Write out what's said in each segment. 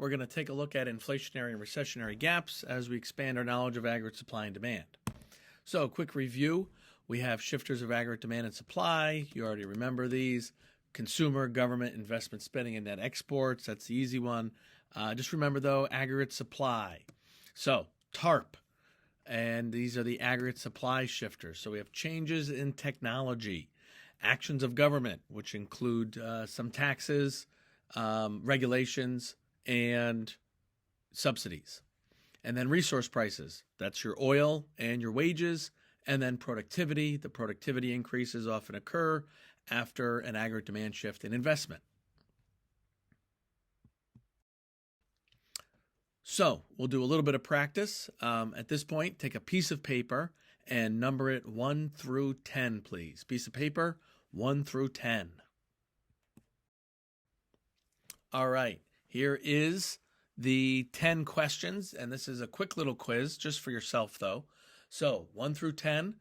we're going to take a look at inflationary and recessionary gaps as we expand our knowledge of aggregate supply and demand. So, quick review. We have shifters of aggregate demand and supply. You already remember these. Consumer, government, investment spending, and net exports. That's the easy one. Just remember, though, aggregate supply. So, TARP. And these are the aggregate supply shifters. So we have changes in technology, actions of government, which include some taxes, regulations, and subsidies. And then resource prices. That's your oil and your wages. And then productivity. The productivity increases often occur after an aggregate demand shift in investment. So we'll do a little bit of practice. At this point, take a piece of paper and number it 1 through 10, please. Piece of paper, 1 through 10. All right, here is the 10 questions, and this is a quick little quiz just for yourself, though. So 1 through 10,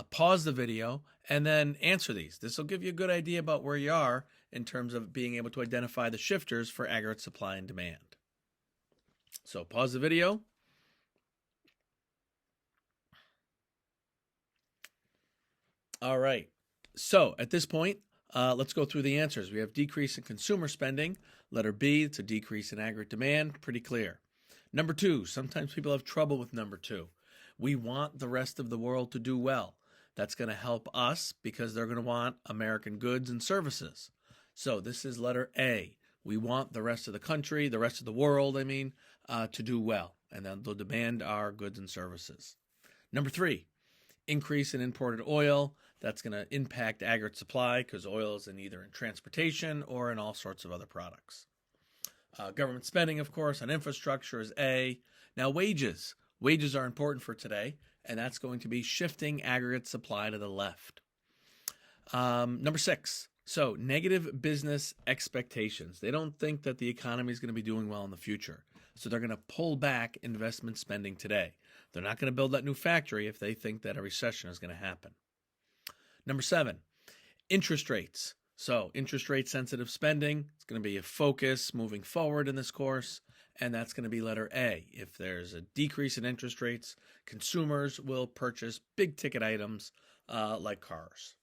pause the video, and then answer these. This will give you a good idea about where you are in terms of being able to identify the shifters for aggregate supply and demand. So pause the video. All right. So at this point, let's go through the answers. We have decrease in consumer spending. Letter B, it's a decrease in aggregate demand. Pretty clear. Number 2, sometimes people have trouble with number 2. We want the rest of the world to do well. That's going to help us because they're going to want American goods and services. So this is letter A. We want the rest of the country, the rest of the world, to do well, and then they'll demand our goods and services. Number 3, increase in imported oil. That's going to impact aggregate supply because oil is either in transportation or in all sorts of other products. Government spending, of course, on infrastructure is A. Now, wages. Wages are important for today, and that's going to be shifting aggregate supply to the left. Number 6. So, negative business expectations. They don't think that the economy is going to be doing well in the future. So they're going to pull back investment spending today. They're not going to build that new factory if they think that a recession is going to happen. Number 7, interest rates. So interest rate sensitive spending, it's going to be a focus moving forward in this course, and that's going to be letter A. If there's a decrease in interest rates, consumers will purchase big ticket items like cars.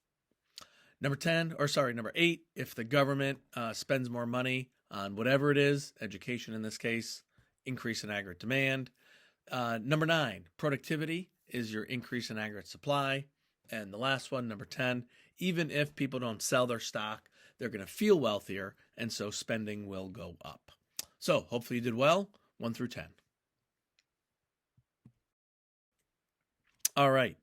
Number 8, if the government spends more money on whatever it is, education in this case, increase in aggregate demand. Number 9, productivity is your increase in aggregate supply. And the last one, number 10, even if people don't sell their stock, they're going to feel wealthier, and so spending will go up. So hopefully you did well, 1 through 10. All right.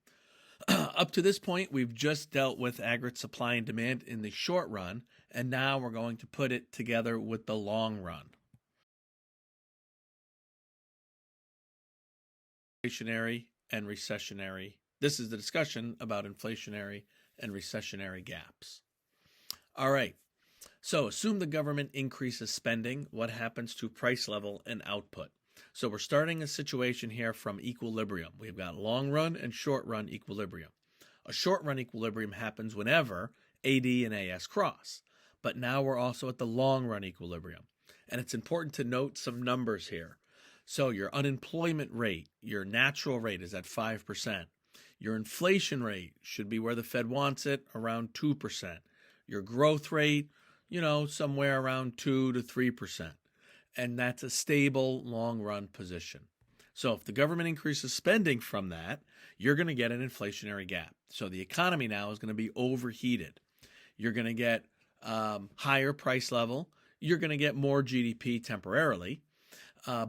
Up to this point, we've just dealt with aggregate supply and demand in the short run, and now we're going to put it together with the long run. Inflationary and recessionary. This is the discussion about inflationary and recessionary gaps. All right. So assume the government increases spending. What happens to price level and output? So we're starting a situation here from equilibrium. We've got long run and short run equilibrium. A short run equilibrium happens whenever AD and AS cross. But now we're also at the long run equilibrium. And it's important to note some numbers here. So your unemployment rate, your natural rate is at 5%. Your inflation rate should be where the Fed wants it, around 2%. Your growth rate, somewhere around 2 to 3%. And that's a stable long-run position. So if the government increases spending from that, you're going to get an inflationary gap. So the economy now is going to be overheated. You're going to get higher price level. You're going to get more GDP temporarily.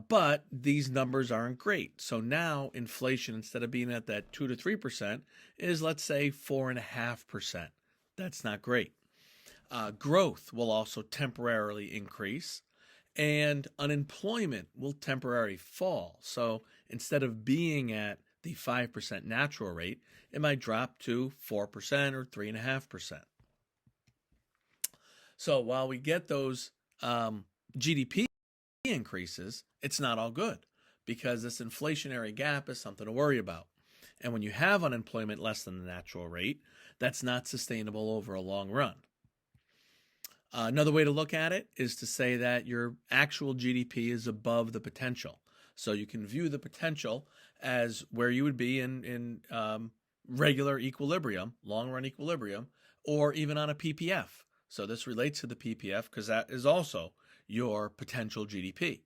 But these numbers aren't great. So now inflation, instead of being at that 2 to 3%, is, let's say, 4.5%. That's not great. Growth will also temporarily increase, and unemployment will temporarily fall. So instead of being at the 5% natural rate, it might drop to 4% or 3.5%. So while we get those GDP increases, it's not all good because this inflationary gap is something to worry about. And when you have unemployment less than the natural rate, that's not sustainable over a long run. Another way to look at it is to say that your actual GDP is above the potential. So you can view the potential as where you would be in regular equilibrium, long run equilibrium, or even on a PPF. So this relates to the PPF because that is also your potential GDP.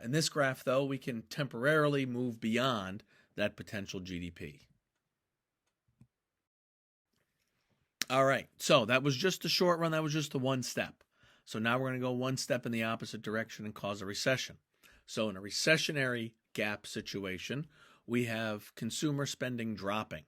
In this graph, though, we can temporarily move beyond that potential GDP. All right, so that was just the short run. That was just the one step. So now we're going to go one step in the opposite direction and cause a recession. So in a recessionary gap situation, we have consumer spending dropping.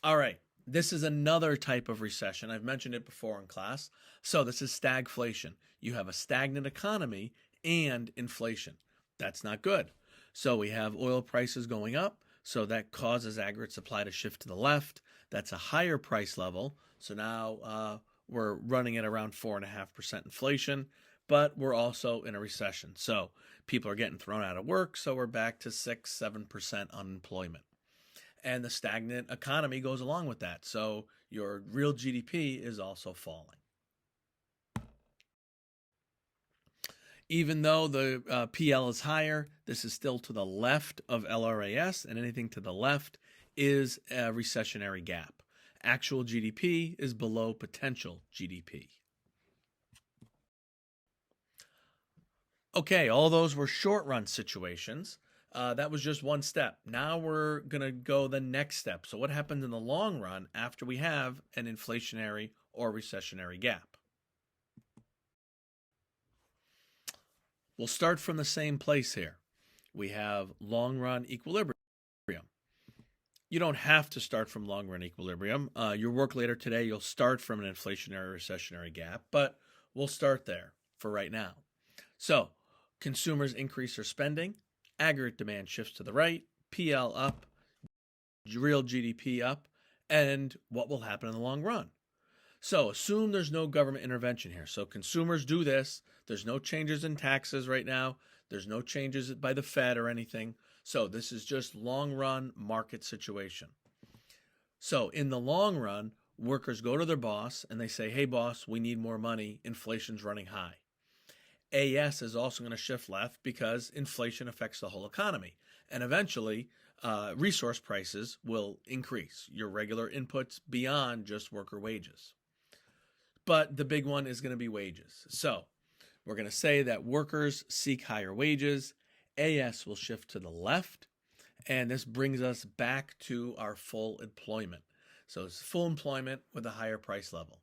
All right, this is another type of recession. I've mentioned it before in class. So this is stagflation. You have a stagnant economy and inflation. That's not good. So we have oil prices going up. So that causes aggregate supply to shift to the left. That's a higher price level. So now we're running at around 4.5% inflation, but we're also in a recession. So people are getting thrown out of work. So we're back to 6-7% unemployment. And the stagnant economy goes along with that. So your real GDP is also falling. Even though the PL is higher, this is still to the left of LRAS, and anything to the left is a recessionary gap. Actual GDP is below potential GDP. Okay, all those were short-run situations. That was just one step. Now we're going to go the next step. So what happens in the long run after we have an inflationary or recessionary gap? We'll start from the same place here. We have long run equilibrium. You don't have to start from long run equilibrium. Your work later today, you'll start from an inflationary or recessionary gap, but we'll start there for right now. So consumers increase their spending, aggregate demand shifts to the right, PL up, real GDP up, and what will happen in the long run? So assume there's no government intervention here. So consumers do this. There's no changes in taxes right now. There's no changes by the Fed or anything. So this is just long run market situation. So in the long run, workers go to their boss and they say, hey boss, we need more money. Inflation's running high. AS is also going to shift left because inflation affects the whole economy. And eventually, resource prices will increase, your regular inputs beyond just worker wages. But the big one is going to be wages. So we're going to say that workers seek higher wages. AS will shift to the left. And this brings us back to our full employment. So it's full employment with a higher price level.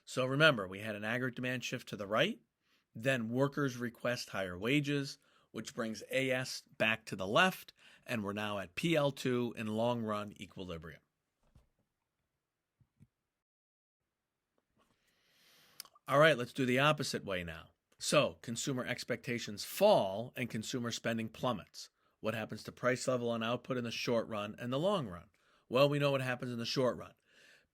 So remember, we had an aggregate demand shift to the right. Then workers request higher wages, which brings AS back to the left. And we're now at PL2 in long run equilibrium. All right, let's do the opposite way now. So consumer expectations fall and consumer spending plummets. What happens to price level and output in the short run and the long run? Well, we know what happens in the short run.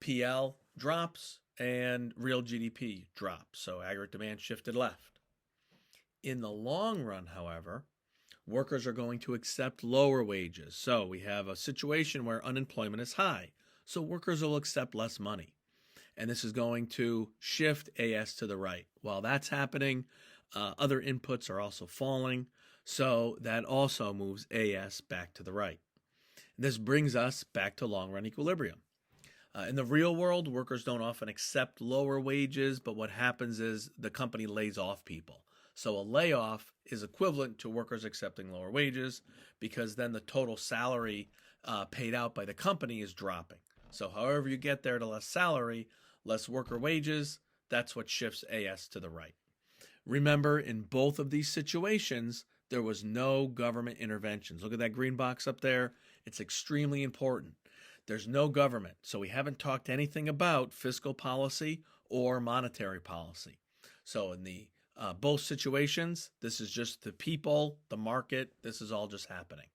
PL drops and real GDP drops. So aggregate demand shifted left. In the long run, however, workers are going to accept lower wages. So we have a situation where unemployment is high. So workers will accept less money. And this is going to shift AS to the right. While that's happening, other inputs are also falling. So that also moves AS back to the right. This brings us back to long run equilibrium. In the real world, workers don't often accept lower wages, but what happens is the company lays off people. So a layoff is equivalent to workers accepting lower wages because then the total salary paid out by the company is dropping. So however you get there to less salary, less worker wages, that's what shifts AS to the right. Remember, in both of these situations, there was no government interventions. Look at that green box up there. It's extremely important. There's no government. So we haven't talked anything about fiscal policy or monetary policy. So in the both situations, this is just the people, the market. This is all just happening.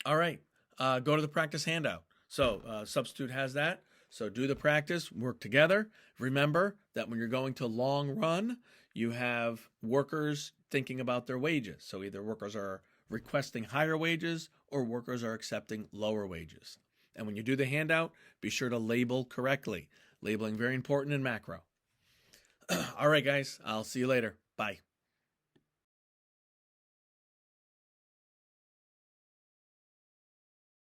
All right, go to the practice handout. So Substitute has that. So do the practice, work together. Remember that when you're going to long run, you have workers thinking about their wages. So either workers are requesting higher wages or workers are accepting lower wages. And when you do the handout, be sure to label correctly. Labeling very important in macro. All right, guys, I'll see you later. Bye.